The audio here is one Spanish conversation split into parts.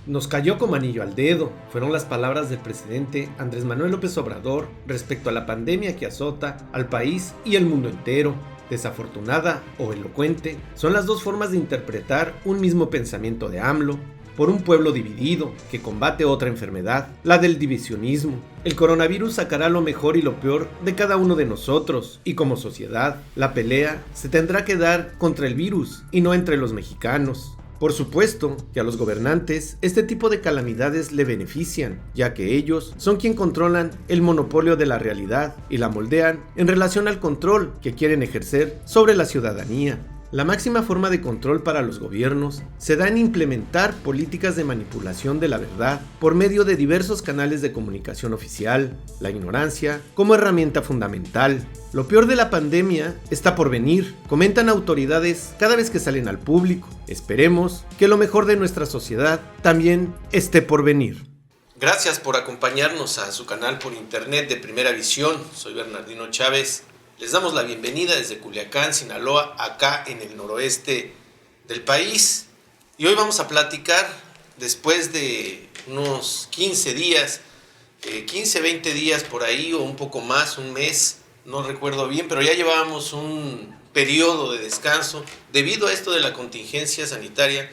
Nos cayó como anillo al dedo, fueron las palabras del presidente Andrés Manuel López Obrador respecto a la pandemia que azota al país y el mundo entero. Desafortunada o elocuente son las dos formas de interpretar un mismo pensamiento de AMLO por un pueblo dividido que combate otra enfermedad, la del divisionismo. El coronavirus sacará lo mejor y lo peor de cada uno de nosotros, y como sociedad, la pelea se tendrá que dar contra el virus y no entre los mexicanos. Por supuesto que a los gobernantes este tipo de calamidades le benefician, ya que ellos son quien controlan el monopolio de la realidad y la moldean en relación al control que quieren ejercer sobre la ciudadanía. La máxima forma de control para los gobiernos se da en implementar políticas de manipulación de la verdad por medio de diversos canales de comunicación oficial, la ignorancia como herramienta fundamental. Lo peor de la pandemia está por venir, comentan autoridades cada vez que salen al público. Esperemos que lo mejor de nuestra sociedad también esté por venir. Gracias por acompañarnos a su canal por internet de Primera Visión. Soy Bernardino Chávez. Les damos la bienvenida desde Culiacán, Sinaloa, acá en el noroeste del país. Y hoy vamos a platicar, después de unos 15 días, 20 días por ahí, o un poco más, un mes, no recuerdo bien, pero ya llevábamos un periodo de descanso debido a esto de la contingencia sanitaria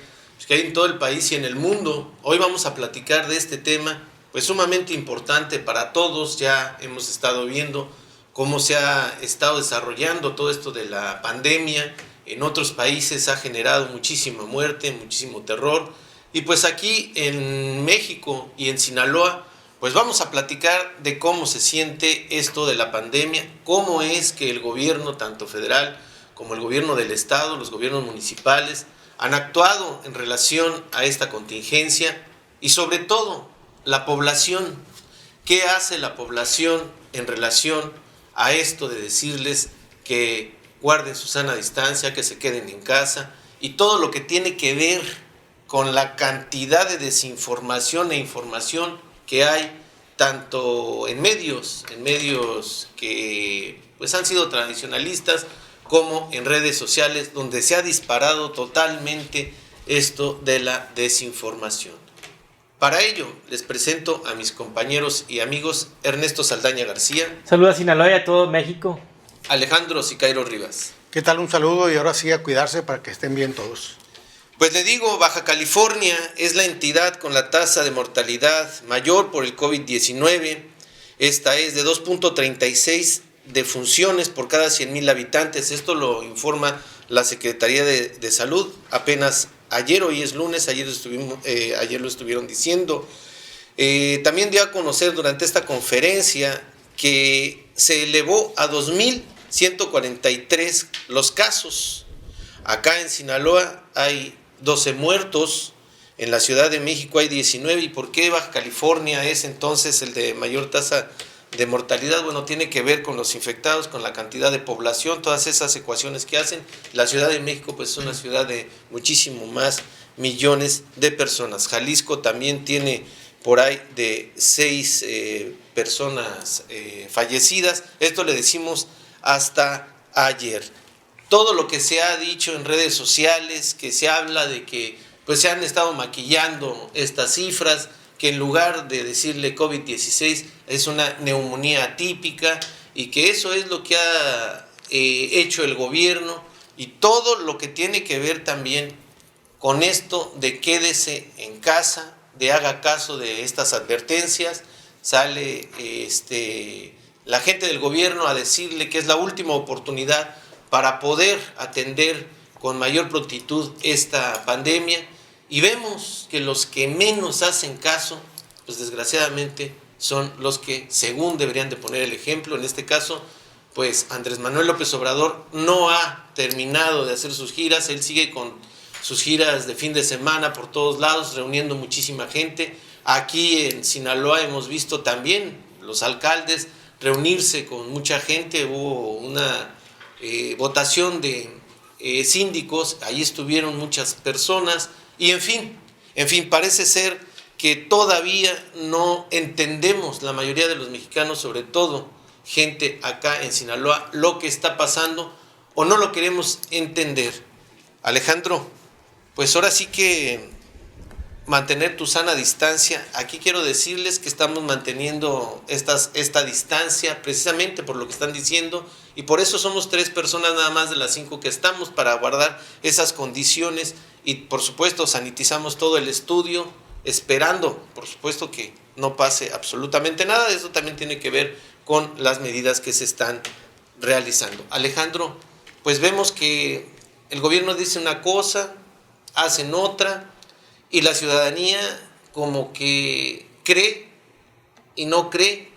que hay en todo el país y en el mundo. Hoy vamos a platicar de este tema, pues sumamente importante para todos. Ya hemos estado viendo cómo se ha estado desarrollando todo esto de la pandemia. En otros países ha generado muchísima muerte, muchísimo terror. Y pues aquí en México y en Sinaloa, pues vamos a platicar de cómo se siente esto de la pandemia, cómo es que el gobierno, tanto federal como el gobierno del estado, los gobiernos municipales, han actuado en relación a esta contingencia y sobre todo la población. ¿Qué hace la población en relación a esto de decirles que guarden su sana distancia, que se queden en casa, y todo lo que tiene que ver con la cantidad de desinformación e información que hay tanto en medios que pues han sido tradicionalistas, como en redes sociales, donde se ha disparado totalmente esto de la desinformación? Para ello, les presento a mis compañeros y amigos Ernesto Saldaña García. Saludos a Sinaloa y a todo México. Alejandro Sicairo Rivas. ¿Qué tal? Un saludo, y ahora sí a cuidarse para que estén bien todos. Pues le digo, Baja California es la entidad con la tasa de mortalidad mayor por el COVID-19. Esta es de 2.36 defunciones por cada 100,000 habitantes. Esto lo informa la Secretaría de Salud apenas ayer. Hoy es lunes, ayer lo estuvieron diciendo. También dio a conocer durante esta conferencia que se elevó a 2,143 los casos. Acá en Sinaloa hay 12 muertos, en la Ciudad de México hay 19. ¿Y por qué Baja California es entonces el de mayor tasa de mortalidad? Bueno, tiene que ver con los infectados, con la cantidad de población, todas esas ecuaciones que hacen. La Ciudad de México pues es una ciudad de muchísimo más millones de personas. Jalisco también tiene por ahí de 6 personas fallecidas. Esto le decimos hasta ayer. Todo lo que se ha dicho en redes sociales, que se habla de que pues se han estado maquillando estas cifras, que en lugar de decirle COVID-16 es una neumonía atípica, y que eso es lo que ha hecho el gobierno, y todo lo que tiene que ver también con esto de quédese en casa, de haga caso de estas advertencias. Sale la gente del gobierno a decirle que es la última oportunidad para poder atender con mayor prontitud esta pandemia, y vemos que los que menos hacen caso, pues desgraciadamente son los que según deberían de poner el ejemplo. En este caso, pues Andrés Manuel López Obrador no ha terminado de hacer sus giras. Él sigue con sus giras de fin de semana por todos lados, reuniendo muchísima gente. Aquí en Sinaloa hemos visto también los alcaldes reunirse con mucha gente. Hubo una votación de síndicos, ahí estuvieron muchas personas, y en fin, parece ser que todavía no entendemos la mayoría de los mexicanos, sobre todo gente acá en Sinaloa, lo que está pasando, o no lo queremos entender. Alejandro, pues ahora sí que mantener tu sana distancia. Aquí quiero decirles que estamos manteniendo esta distancia precisamente por lo que están diciendo, y por eso somos 3 personas nada más de las 5 que estamos, para guardar esas condiciones, y por supuesto sanitizamos todo el estudio, esperando por supuesto que no pase absolutamente nada. Eso también tiene que ver con las medidas que se están realizando. Alejandro, pues vemos que el gobierno dice una cosa, hacen otra, y la ciudadanía como que cree y no cree,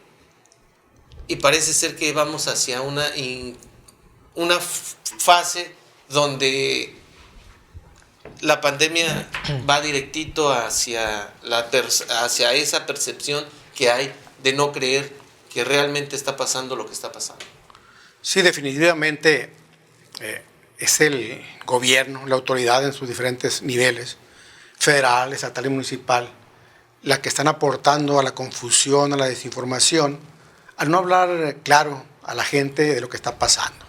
y parece ser que vamos hacia una fase donde la pandemia va directito hacia esa percepción que hay de no creer que realmente está pasando lo que está pasando. Sí, definitivamente es el gobierno, la autoridad en sus diferentes niveles, federal, estatal y municipal, la que están aportando a la confusión, a la desinformación, al no hablar claro a la gente de lo que está pasando.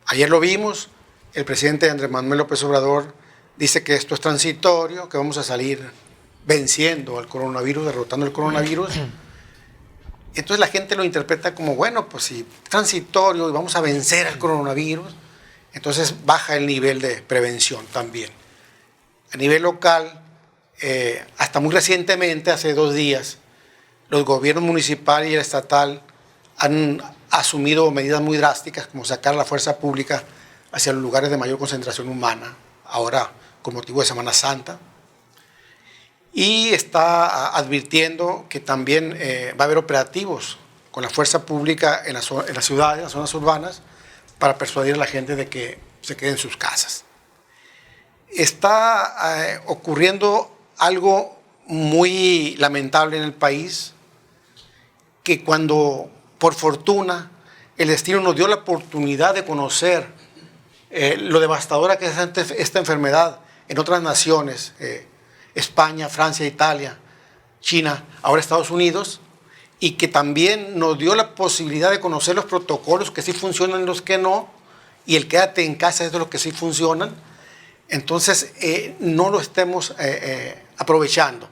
Ayer lo vimos, el presidente Andrés Manuel López Obrador dice que esto es transitorio, que vamos a salir venciendo al coronavirus, derrotando el coronavirus. Entonces la gente lo interpreta como, bueno, pues si transitorio y vamos a vencer al coronavirus, entonces baja el nivel de prevención también. A nivel local, hasta muy recientemente, hace 2 días, los gobiernos municipal y el estatal han asumido medidas muy drásticas, como sacar a la fuerza pública hacia los lugares de mayor concentración humana, ahora con motivo de Semana Santa. Y está advirtiendo que también va a haber operativos con la fuerza pública en las ciudades, en las zonas urbanas, para persuadir a la gente de que se quede en sus casas. Está ocurriendo algo muy lamentable en el país, que cuando, por fortuna, el destino nos dio la oportunidad de conocer lo devastadora que es esta enfermedad en otras naciones, España, Francia, Italia, China, ahora Estados Unidos, y que también nos dio la posibilidad de conocer los protocolos que sí funcionan y los que no, y el quédate en casa es de los que sí funcionan. Entonces, no lo estemos aprovechando.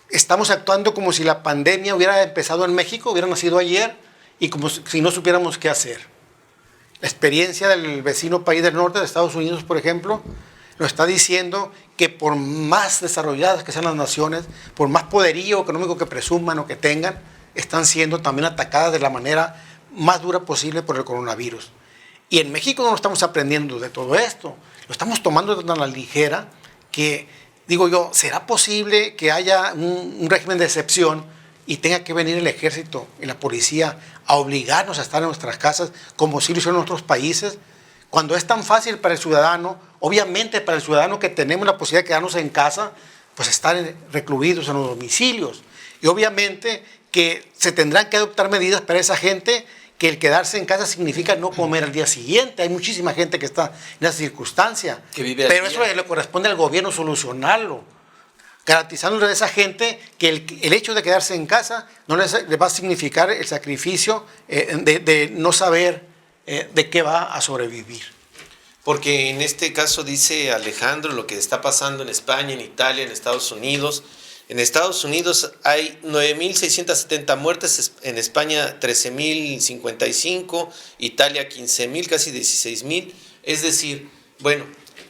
Estamos actuando como si la pandemia hubiera empezado en México, hubiera nacido ayer, y como si no supiéramos qué hacer. La experiencia del vecino país del norte, de Estados Unidos, por ejemplo, nos está diciendo que por más desarrolladas que sean las naciones, por más poderío económico que presuman o que tengan, están siendo también atacadas de la manera más dura posible por el coronavirus. Y en México no estamos aprendiendo de todo esto, lo estamos tomando tan a la ligera que, digo yo, ¿será posible que haya un régimen de excepción y tenga que venir el ejército y la policía a obligarnos a estar en nuestras casas como si lo hicieron en otros países? Cuando es tan fácil para el ciudadano, obviamente para el ciudadano que tenemos la posibilidad de quedarnos en casa, pues estar recluidos en los domicilios. Y obviamente que se tendrán que adoptar medidas para esa gente, que el quedarse en casa significa no comer al día siguiente. Hay muchísima gente que está en esa circunstancia. Pero eso le corresponde al gobierno solucionarlo, garantizándole a esa gente que el hecho de quedarse en casa no le va a significar el sacrificio de no saber de qué va a sobrevivir. Porque en este caso dice Alejandro lo que está pasando en España, en Italia, en Estados Unidos. En Estados Unidos hay 9.670 muertes, en España 13.055, Italia 15.000, casi 16.000. Es decir, bueno,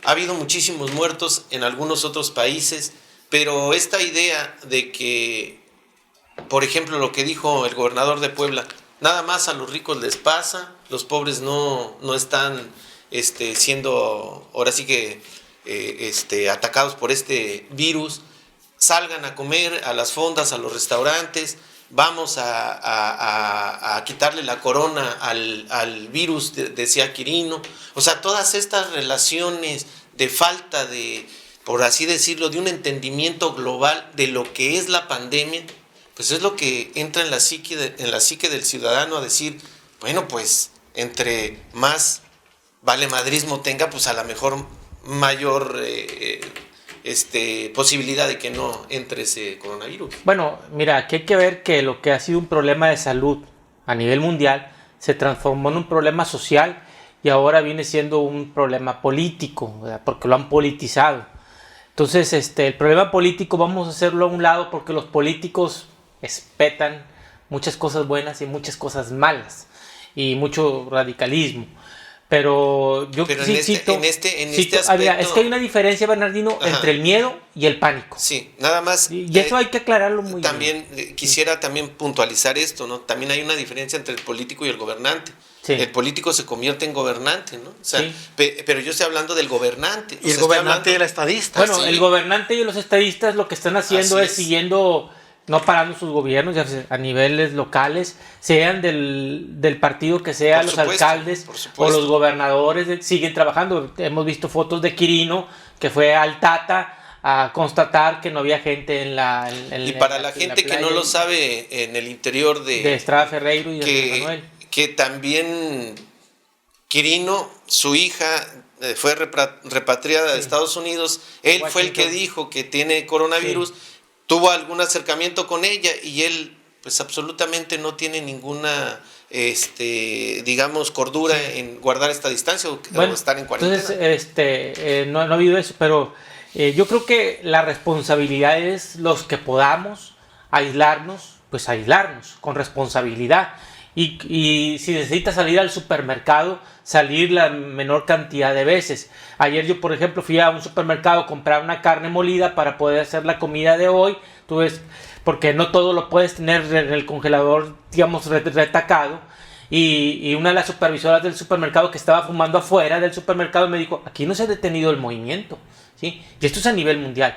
ha habido muchísimos muertos en algunos otros países, pero esta idea de que, por ejemplo, lo que dijo el gobernador de Puebla, nada más a los ricos les pasa, los pobres no están siendo ahora sí que atacados por este virus. Salgan a comer a las fondas, a los restaurantes, vamos a quitarle la corona al virus, decía Quirino. O sea, todas estas relaciones de falta de, por así decirlo, de un entendimiento global de lo que es la pandemia, pues es lo que entra en la psique del ciudadano a decir, bueno, pues entre más valemadrismo tenga, pues a lo mejor mayor posibilidad de que no entre ese coronavirus. Bueno, mira, aquí hay que ver que lo que ha sido un problema de salud a nivel mundial se transformó en un problema social y ahora viene siendo un problema político, ¿verdad? Porque lo han politizado. Entonces, el problema político vamos a hacerlo a un lado porque los políticos espetan muchas cosas buenas y muchas cosas malas y mucho radicalismo. Pero yo Pero sí en este aspecto... mira, es que hay una diferencia, Bernardino, Ajá. entre el miedo y el pánico. Sí, nada más. Y eso hay que aclararlo muy también, bien. Quisiera también puntualizar esto, ¿no? También hay una diferencia entre el político y el gobernante. Sí. El político se convierte en gobernante, ¿no? O sea, Sí. Pero yo estoy hablando del gobernante. Y el gobernante y el estadista. Bueno, sí. el gobernante y los estadistas lo que están haciendo Así es es. siguiendo, no parando sus gobiernos, ya sea a niveles locales, sean del partido que sea, Por los supuesto, alcaldes por o supuesto. los gobernadores siguen trabajando. Hemos visto fotos de Quirino, que fue al Tata a constatar que no había gente en la Y para la gente que no lo sabe, en el interior de Estrada Ferreiro y de Andrés Manuel. que también Quirino, su hija, fue repatriada de Estados Unidos. Él fue el que Washington. dijo que tiene coronavirus. Tuvo algún acercamiento con ella y él pues absolutamente no tiene ninguna digamos cordura en guardar esta distancia o estar en cuarentena. Entonces, no ha habido eso, pero yo creo que la responsabilidad es los que podamos aislarnos, pues aislarnos con responsabilidad. Y si necesitas salir al supermercado, salir la menor cantidad de veces. Ayer yo, por ejemplo, fui a un supermercado a comprar una carne molida para poder hacer la comida de hoy. Tú ves, porque no todo lo puedes tener en el congelador, digamos, retacado. Y una de las supervisoras del supermercado que estaba fumando afuera del supermercado me dijo, aquí no se ha detenido el movimiento, ¿sí? Y esto es a nivel mundial.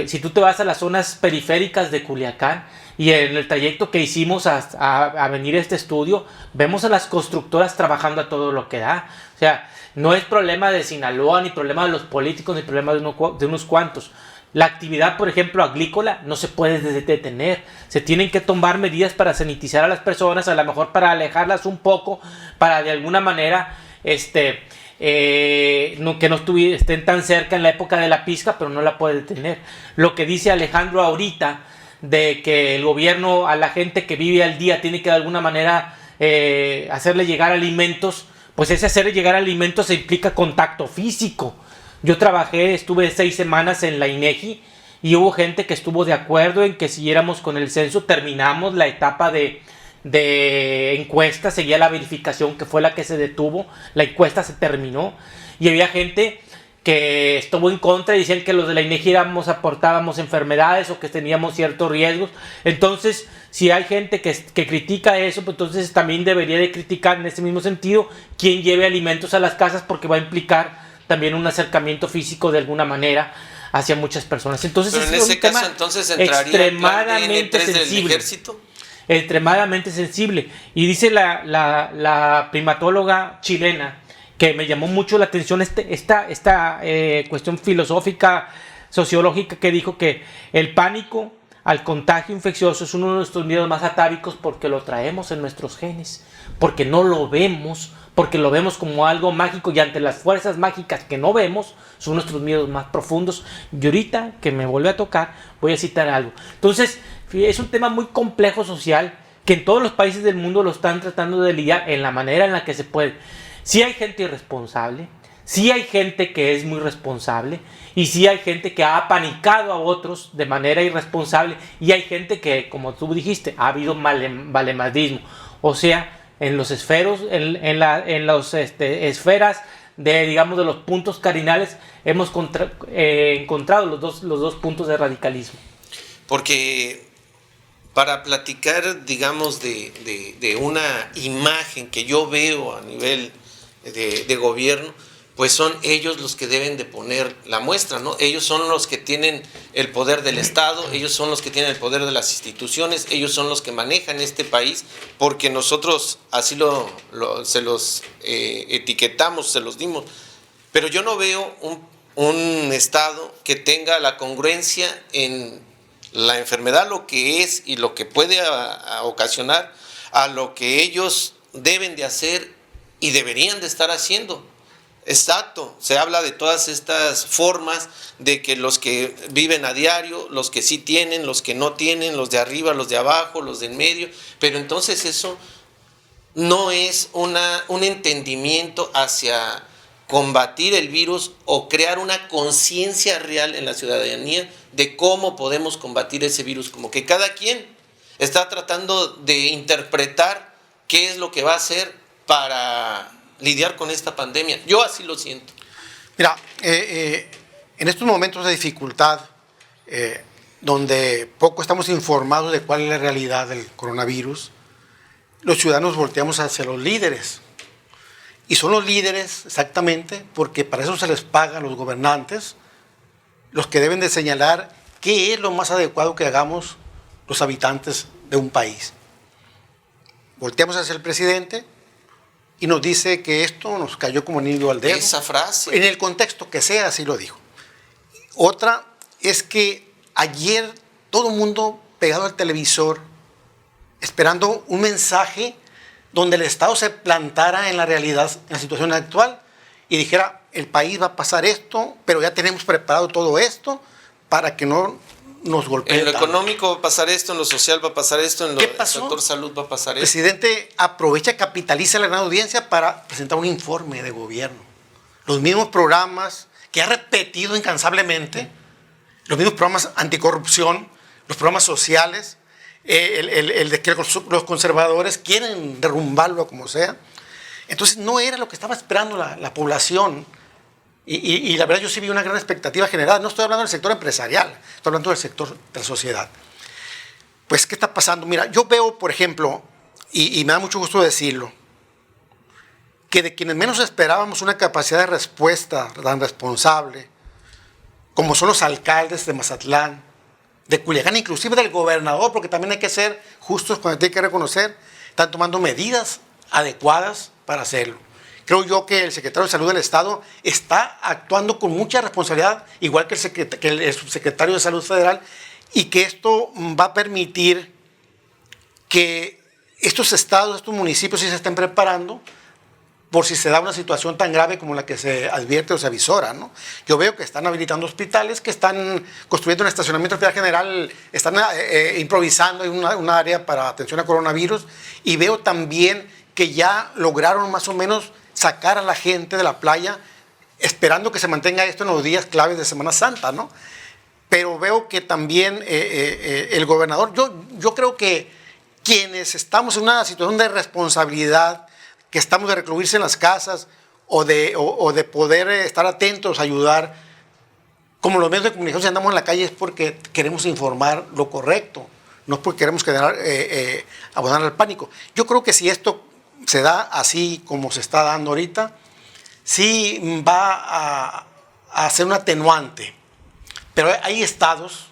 Si tú te vas a las zonas periféricas de Culiacán y en el trayecto que hicimos a venir a este estudio, vemos a las constructoras trabajando a todo lo que da. O sea, no es problema de Sinaloa, ni problema de los políticos, ni problema de unos cuantos. La actividad, por ejemplo, agrícola no se puede detener. Se tienen que tomar medidas para sanitizar a las personas, a lo mejor para alejarlas un poco, para de alguna manera que no estén tan cerca en la época de la pizca, pero no la puede detener. Lo que dice Alejandro ahorita, de que el gobierno a la gente que vive al día tiene que de alguna manera hacerle llegar alimentos, pues ese hacerle llegar alimentos implica contacto físico. Yo estuve 6 semanas en la INEGI y hubo gente que estuvo de acuerdo en que siguiéramos con el censo. Terminamos la etapa de encuesta, seguía la verificación, que fue la que se detuvo. La encuesta se terminó y había gente que estuvo en contra y decían que los de la INEGI aportábamos enfermedades o que teníamos ciertos riesgos. Entonces, si hay gente que critica eso, pues entonces también debería de criticar en ese mismo sentido quien lleve alimentos a las casas, porque va a implicar también un acercamiento físico de alguna manera hacia muchas personas. Entonces, pero en ese caso entonces entraría extremadamente sensible. Ejército. Extremadamente sensible. Y dice la primatóloga chilena, que me llamó mucho la atención esta cuestión filosófica, sociológica, que dijo que el pánico al contagio infeccioso es uno de nuestros miedos más atávicos porque lo traemos en nuestros genes, porque no lo vemos, porque lo vemos como algo mágico, y ante las fuerzas mágicas que no vemos son nuestros miedos más profundos. Y ahorita que me vuelve a tocar voy a citar algo. Entonces es un tema muy complejo social que en todos los países del mundo lo están tratando de lidiar en la manera en la que se puede. Sí hay gente irresponsable, sí hay gente que es muy responsable, y sí hay gente que ha apanicado a otros de manera irresponsable, y hay gente que, como tú dijiste, ha habido valemadrismo. O sea, en los esferos, en las esferas de, digamos, de los puntos cardinales, hemos encontrado los dos puntos de radicalismo. Porque para platicar, digamos, de una imagen que yo veo a nivel de gobierno, pues son ellos los que deben de poner la muestra, ¿no? Ellos son los que tienen el poder del Estado, ellos son los que tienen el poder de las instituciones, ellos son los que manejan este país, porque nosotros así se los etiquetamos, se los dimos. Pero yo no veo un Estado que tenga la congruencia en la enfermedad, lo que es y lo que puede ocasionar, a lo que ellos deben de hacer y deberían de estar haciendo. Exacto, se habla de todas estas formas de que los que viven a diario, los que sí tienen, los que no tienen, los de arriba, los de abajo, los de en medio, pero entonces eso no es un entendimiento hacia combatir el virus o crear una conciencia real en la ciudadanía de cómo podemos combatir ese virus, como que cada quien está tratando de interpretar qué es lo que va a hacer para lidiar con esta pandemia. Yo así lo siento. Mira, en estos momentos de dificultad, donde poco estamos informados de cuál es la realidad del coronavirus, los ciudadanos volteamos hacia los líderes. Y son los líderes exactamente porque para eso se les paga a los gobernantes, los que deben de señalar qué es lo más adecuado que hagamos los habitantes de un país. Volteamos hacia el presidente y nos dice que esto nos cayó como anillo al dedo. Esa frase. En el contexto que sea, así lo dijo. Otra es que ayer todo el mundo pegado al televisor, esperando un mensaje donde el Estado se plantara en la realidad, en la situación actual, y dijera, el país va a pasar esto, pero ya tenemos preparado todo esto para que no nos golpee. En lo tanto. económico va a pasar esto, en lo social va a pasar esto, en lo ¿Qué del pasó? sector salud va a pasar El esto. presidente aprovecha, capitaliza la gran audiencia para presentar un informe de gobierno. Los mismos programas que ha repetido incansablemente, los mismos programas anticorrupción, los programas sociales, el de que los conservadores quieren derrumbarlo como sea. Entonces no era lo que estaba esperando la población. Y la verdad yo sí vi una gran expectativa generada. No estoy hablando del sector empresarial, estoy hablando del sector de la sociedad. Pues, ¿qué está pasando? Mira, yo veo, por ejemplo, y me da mucho gusto decirlo, que de quienes menos esperábamos una capacidad de respuesta tan responsable, como son los alcaldes de Mazatlán, de Culiacán, inclusive del gobernador, porque también hay que ser justos cuando hay que reconocer, están tomando medidas adecuadas para hacerlo. Creo yo que el secretario de Salud del Estado está actuando con mucha responsabilidad, igual que el subsecretario de Salud Federal, y que esto va a permitir que estos estados, estos municipios sí se estén preparando por si se da una situación tan grave como la que se advierte o se avisora, ¿no? Yo veo que están habilitando hospitales, que están construyendo un estacionamiento de hospital general, están improvisando en una área para atención a coronavirus, y veo también que ya lograron más o menos sacar a la gente de la playa, esperando que se mantenga esto en los días claves de Semana Santa, ¿no? Pero veo que también el gobernador, yo creo que quienes estamos en una situación de responsabilidad, que estamos de recluirse en las casas o de poder estar atentos, ayudar, como los medios de comunicación, si andamos en la calle es porque queremos informar lo correcto, no es porque queremos abonar al pánico. Yo creo que si esto se da así como se está dando ahorita, sí va a ser un atenuante. Pero hay estados,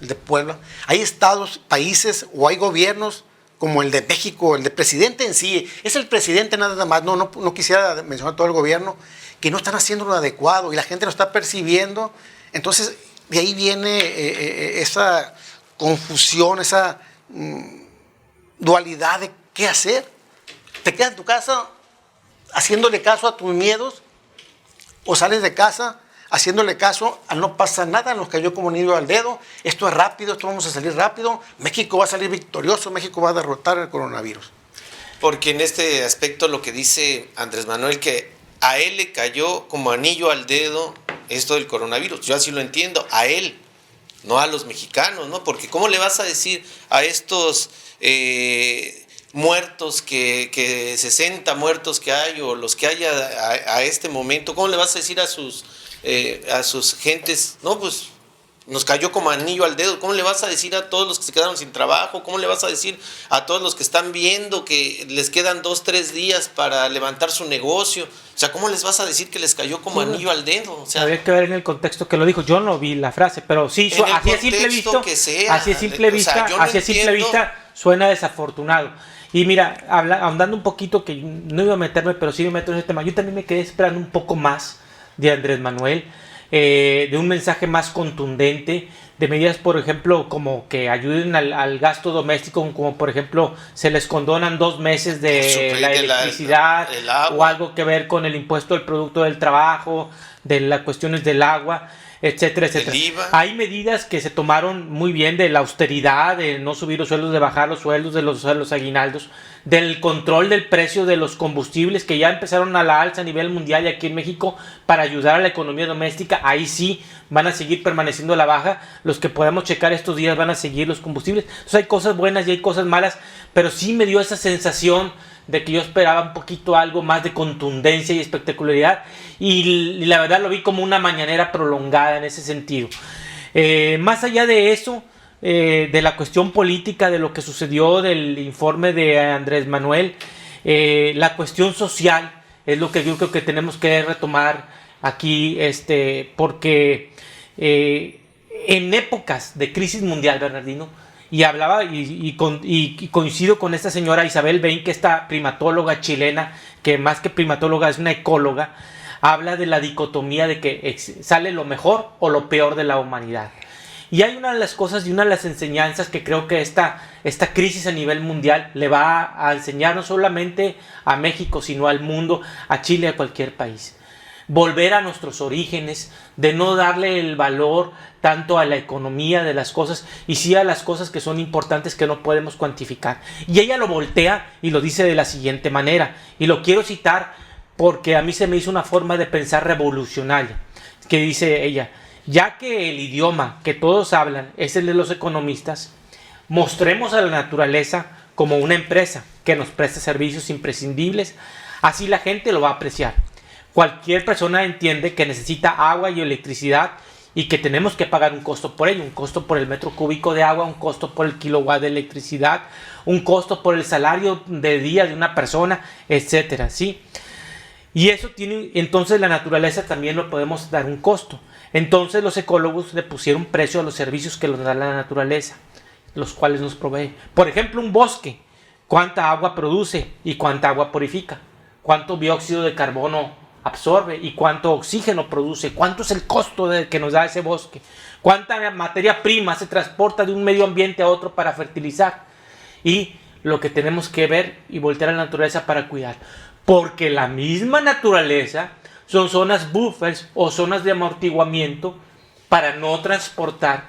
el de Puebla, hay estados, países o hay gobiernos como el de México, el de presidente en sí, es el presidente nada más, no quisiera mencionar todo el gobierno, que no están haciendo lo adecuado y la gente lo está percibiendo. Entonces, de ahí viene esa confusión, esa dualidad de qué hacer. ¿Te quedas en tu casa haciéndole caso a tus miedos o sales de casa haciéndole caso a no pasa nada, nos cayó como anillo al dedo, esto es rápido, esto vamos a salir rápido, México va a salir victorioso, México va a derrotar el coronavirus? Porque en este aspecto lo que dice Andrés Manuel, que a él le cayó como anillo al dedo esto del coronavirus, yo así lo entiendo, a él, no a los mexicanos, ¿no? Porque ¿cómo le vas a decir a estos muertos, que 60 muertos que hay o los que haya a este momento, cómo le vas a decir a sus gentes, no, pues nos cayó como anillo al dedo? ¿Cómo le vas a decir a todos los que se quedaron sin trabajo? ¿Cómo le vas a decir a todos los que están viendo que les quedan 2-3 días para levantar su negocio? O sea, ¿cómo les vas a decir que les cayó como anillo al dedo? O sea, habría que ver en el contexto que lo dijo. Yo no vi la frase, pero sí, así a simple vista, suena desafortunado. Y mira, ahondando un poquito, que no iba a meterme, pero sí me meto en ese tema, yo también me quedé esperando un poco más de Andrés Manuel, de un mensaje más contundente, de medidas, por ejemplo, como que ayuden al gasto doméstico, como por ejemplo se les condonan 2 meses de la electricidad, el agua, o algo que ver con el impuesto del producto del trabajo, de las cuestiones del agua. etcétera, etcétera. El IVA. Hay medidas que se tomaron muy bien de la austeridad, de no subir los sueldos, de bajar los sueldos, de los aguinaldos, del control del precio de los combustibles que ya empezaron a la alza a nivel mundial y aquí en México para ayudar a la economía doméstica. Ahí sí van a seguir permaneciendo a la baja. Los que podemos checar estos días van a seguir los combustibles. Entonces hay cosas buenas y hay cosas malas, pero sí me dio esa sensación de que yo esperaba un poquito algo más de contundencia y espectacularidad, y la verdad lo vi como una mañanera prolongada en ese sentido. Más allá de eso, de la cuestión política, de lo que sucedió, del informe de Andrés Manuel, la cuestión social es lo que yo creo que tenemos que retomar aquí, porque en épocas de crisis mundial, Bernardino, y hablaba y coincido con esta señora Isabel Bain, que esta primatóloga chilena, que más que primatóloga es una ecóloga, habla de la dicotomía de que sale lo mejor o lo peor de la humanidad. Y hay una de las cosas y una de las enseñanzas que creo que esta crisis a nivel mundial le va a enseñar no solamente a México, sino al mundo, a Chile, a cualquier país. Volver a nuestros orígenes, de no darle el valor tanto a la economía de las cosas y sí a las cosas que son importantes que no podemos cuantificar. Y ella lo voltea y lo dice de la siguiente manera, y lo quiero citar porque a mí se me hizo una forma de pensar revolucionaria, que dice ella: ya que el idioma que todos hablan es el de los economistas, mostremos a la naturaleza como una empresa que nos presta servicios imprescindibles, así la gente lo va a apreciar. Cualquier persona entiende que necesita agua y electricidad y que tenemos que pagar un costo por ello, un costo por el metro cúbico de agua, un costo por el kilowatt de electricidad, un costo por el salario de día de una persona, etcétera, ¿sí? Y eso tiene, entonces la naturaleza también lo podemos dar un costo. Entonces los ecólogos le pusieron precio a los servicios que nos da la naturaleza, los cuales nos provee. Por ejemplo, un bosque, cuánta agua produce y cuánta agua purifica, cuánto dióxido de carbono absorbe y cuánto oxígeno produce, cuánto es el costo que nos da ese bosque, cuánta materia prima se transporta de un medio ambiente a otro para fertilizar, y lo que tenemos que ver y voltear a la naturaleza para cuidar, porque la misma naturaleza son zonas buffers o zonas de amortiguamiento para no transportar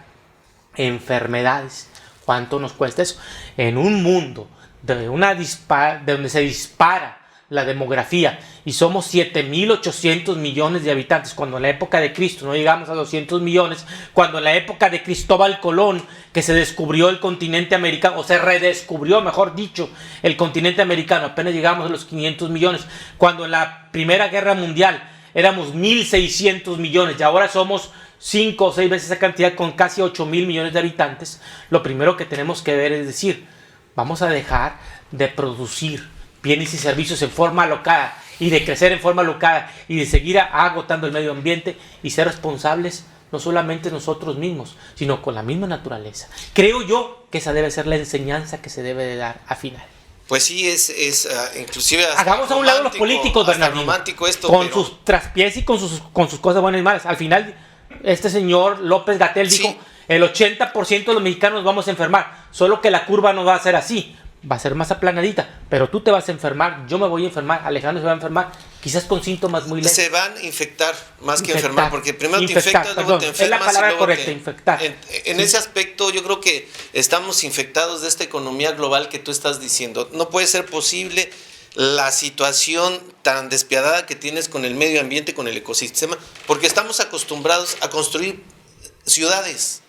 enfermedades. ¿Cuánto nos cuesta eso? En un mundo de donde se dispara la demografía y somos 7.800 millones de habitantes, cuando en la época de Cristo no llegamos a 200 millones, cuando en la época de Cristóbal Colón, que se descubrió el continente americano, o se redescubrió, mejor dicho, el continente americano, apenas llegamos a los 500 millones, cuando en la Primera Guerra Mundial éramos 1.600 millones y ahora somos 5 o 6 veces esa cantidad con casi 8.000 millones de habitantes. Lo primero que tenemos que ver es decir, vamos a dejar de producir bienes y servicios en forma alocada y de crecer en forma alocada y de seguir agotando el medio ambiente y ser responsables no solamente nosotros mismos, sino con la misma naturaleza. Creo yo que esa debe ser la enseñanza que se debe de dar a final. Pues sí, inclusive hasta hagamos a un lado los políticos, Bernardino, romántico esto, con pero sus traspiés y con sus cosas buenas y malas. Al final, este señor López-Gatell dijo, sí, el 80% de los mexicanos vamos a enfermar, solo que la curva no va a ser así, va a ser más aplanadita, pero tú te vas a enfermar, yo me voy a enfermar, Alejandro se va a enfermar, quizás con síntomas muy leves. Se van a infectar más que enfermar, porque primero te infectas, luego te enfermas. Es la palabra y luego correcta, infectar. En ese aspecto yo creo que estamos infectados de esta economía global que tú estás diciendo. No puede ser posible la situación tan despiadada que tienes con el medio ambiente, con el ecosistema, porque estamos acostumbrados a construir ciudades.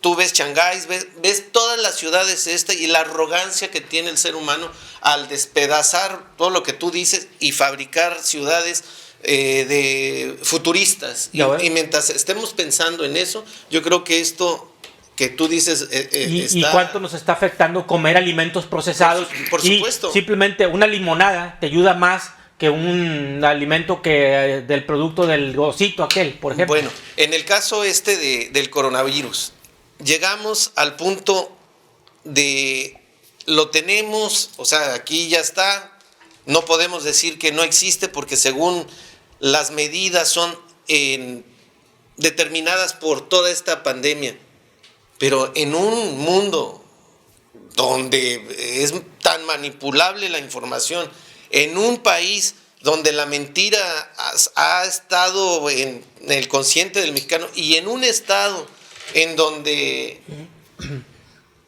Tú ves Shanghái, ves todas las ciudades y la arrogancia que tiene el ser humano al despedazar todo lo que tú dices y fabricar ciudades de futuristas. Y mientras estemos pensando en eso, yo creo que esto que tú dices ¿Y cuánto nos está afectando comer alimentos procesados? Por supuesto. Y simplemente una limonada te ayuda más que un alimento que del producto del osito aquel, por ejemplo. Bueno, en el caso del coronavirus, llegamos al punto de lo tenemos, o sea, aquí ya está, no podemos decir que no existe porque según las medidas son determinadas por toda esta pandemia, pero en un mundo donde es tan manipulable la información, en un país donde la mentira ha estado en el consciente del mexicano y en un estado en donde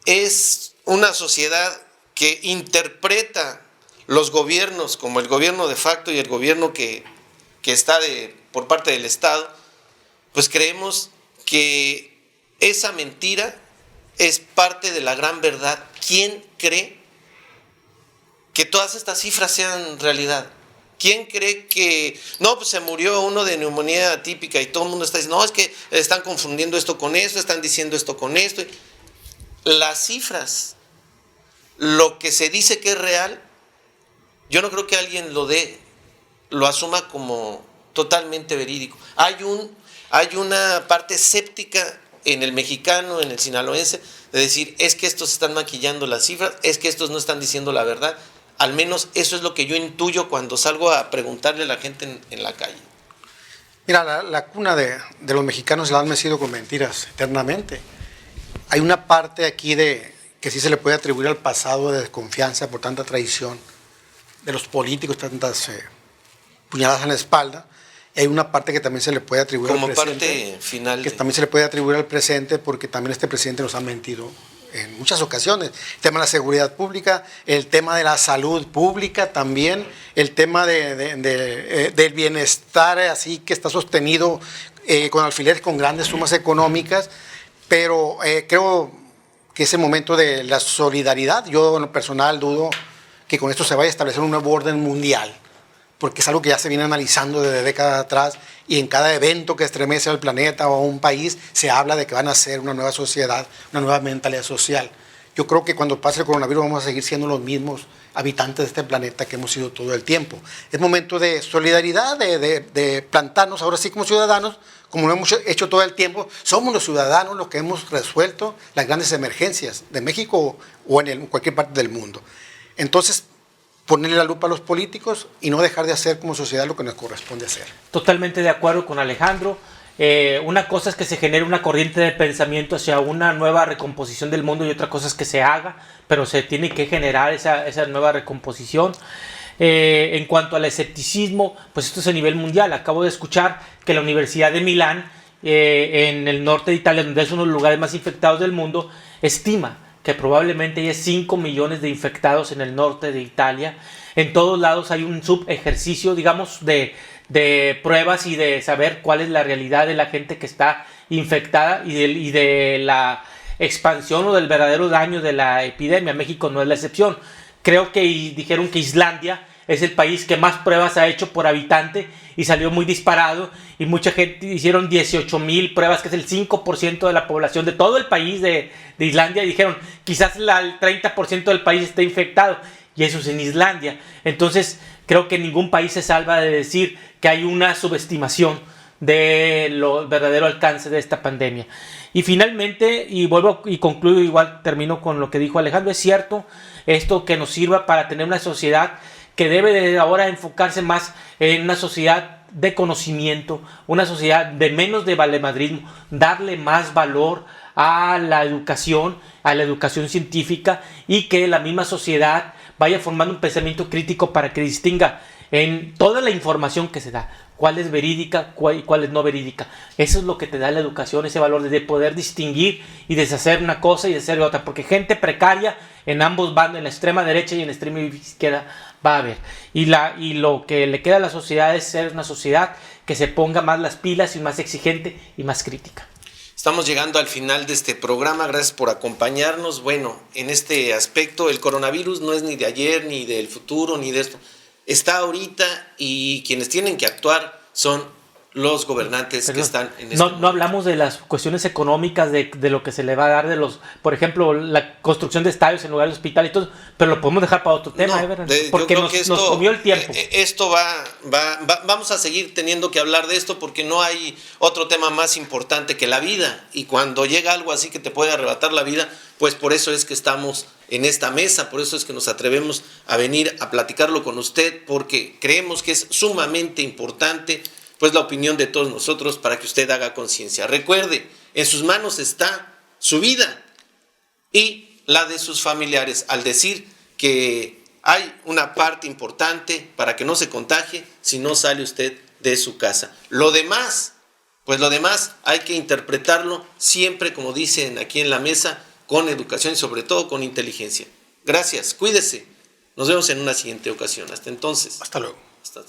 es una sociedad que interpreta los gobiernos como el gobierno de facto y el gobierno que está por parte del Estado, pues creemos que esa mentira es parte de la gran verdad. ¿Quién cree que todas estas cifras sean realidad? ¿Quién cree que no, pues se murió uno de neumonía atípica y todo el mundo está diciendo, no, es que están confundiendo esto con esto, están diciendo esto con esto? Las cifras, lo que se dice que es real, yo no creo que alguien lo asuma como totalmente verídico. Hay una parte escéptica en el mexicano, en el sinaloense, de decir, es que estos están maquillando las cifras, es que estos no están diciendo la verdad. Al menos eso es lo que yo intuyo cuando salgo a preguntarle a la gente en la calle. Mira, la cuna de los mexicanos la han mecido con mentiras eternamente. Hay una parte aquí que sí se le puede atribuir al pasado de desconfianza por tanta traición de los políticos, tantas puñaladas en la espalda. Y hay una parte que también se le puede atribuir como al presente. Como parte final. Que también se le puede atribuir al presente porque también este presidente nos ha mentido en muchas ocasiones. El tema de la seguridad pública, el tema de la salud pública también, el tema del bienestar así que está sostenido con alfileres, con grandes sumas económicas, pero creo que ese momento de la solidaridad, yo en lo personal dudo que con esto se vaya a establecer un nuevo orden mundial, porque es algo que ya se viene analizando desde décadas atrás y en cada evento que estremece al planeta o a un país se habla de que van a ser una nueva sociedad, una nueva mentalidad social. Yo creo que cuando pase el coronavirus vamos a seguir siendo los mismos habitantes de este planeta que hemos sido todo el tiempo. Es momento de solidaridad, de plantarnos ahora sí como ciudadanos, como lo hemos hecho todo el tiempo. Somos los ciudadanos los que hemos resuelto las grandes emergencias de México o en cualquier parte del mundo. Entonces, ponerle la lupa a los políticos y no dejar de hacer como sociedad lo que nos corresponde hacer. Totalmente de acuerdo con Alejandro. Una cosa es que se genere una corriente de pensamiento hacia una nueva recomposición del mundo y otra cosa es que se haga, pero se tiene que generar esa nueva recomposición. En cuanto al escepticismo, pues esto es a nivel mundial. Acabo de escuchar que la Universidad de Milán, en el norte de Italia, donde es uno de los lugares más infectados del mundo, estima que probablemente haya 5 millones de infectados en el norte de Italia. En todos lados hay un subejercicio, digamos, de pruebas y de saber cuál es la realidad de la gente que está infectada y de la expansión o del verdadero daño de la epidemia. México no es la excepción. Creo que dijeron que Islandia es el país que más pruebas ha hecho por habitante y salió muy disparado y mucha gente hicieron 18,000 pruebas, que es el 5% de la población de todo el país de Islandia, y dijeron quizás el 30% del país está infectado y eso es en Islandia. Entonces creo que ningún país se salva de decir que hay una subestimación del verdadero alcance de esta pandemia. Y finalmente, y vuelvo y concluyo, igual termino con lo que dijo Alejandro, es cierto esto que nos sirva para tener una sociedad que debe de ahora enfocarse más en una sociedad de conocimiento, una sociedad de menos de valemadrismo, darle más valor a la educación científica y que la misma sociedad vaya formando un pensamiento crítico para que distinga en toda la información que se da cuál es verídica y cuál es no verídica. Eso es lo que te da la educación, ese valor de poder distinguir y deshacer una cosa y deshacer otra, porque gente precaria en ambos bandos, en la extrema derecha y en la extrema izquierda, va a haber. Y lo que le queda a la sociedad es ser una sociedad que se ponga más las pilas y más exigente y más crítica. Estamos llegando al final de este programa, gracias por acompañarnos. Bueno, en este aspecto el coronavirus no es ni de ayer, ni del futuro, ni de esto. Está ahorita y quienes tienen que actuar son los gobernantes que están en este momento. No hablamos de las cuestiones económicas, de lo que se le va a dar, por ejemplo, la construcción de estadios en lugar de hospitales y todo, pero lo podemos dejar para otro tema, porque nos comió el tiempo. Esto vamos a seguir teniendo que hablar de esto porque no hay otro tema más importante que la vida, y cuando llega algo así que te puede arrebatar la vida, pues por eso es que estamos en esta mesa, por eso es que nos atrevemos a venir a platicarlo con usted, porque creemos que es sumamente importante pues la opinión de todos nosotros para que usted haga conciencia. Recuerde, en sus manos está su vida y la de sus familiares al decir que hay una parte importante para que no se contagie si no sale usted de su casa. Lo demás hay que interpretarlo siempre, como dicen aquí en la mesa, con educación y sobre todo con inteligencia. Gracias, cuídese. Nos vemos en una siguiente ocasión. Hasta entonces. Hasta luego. Hasta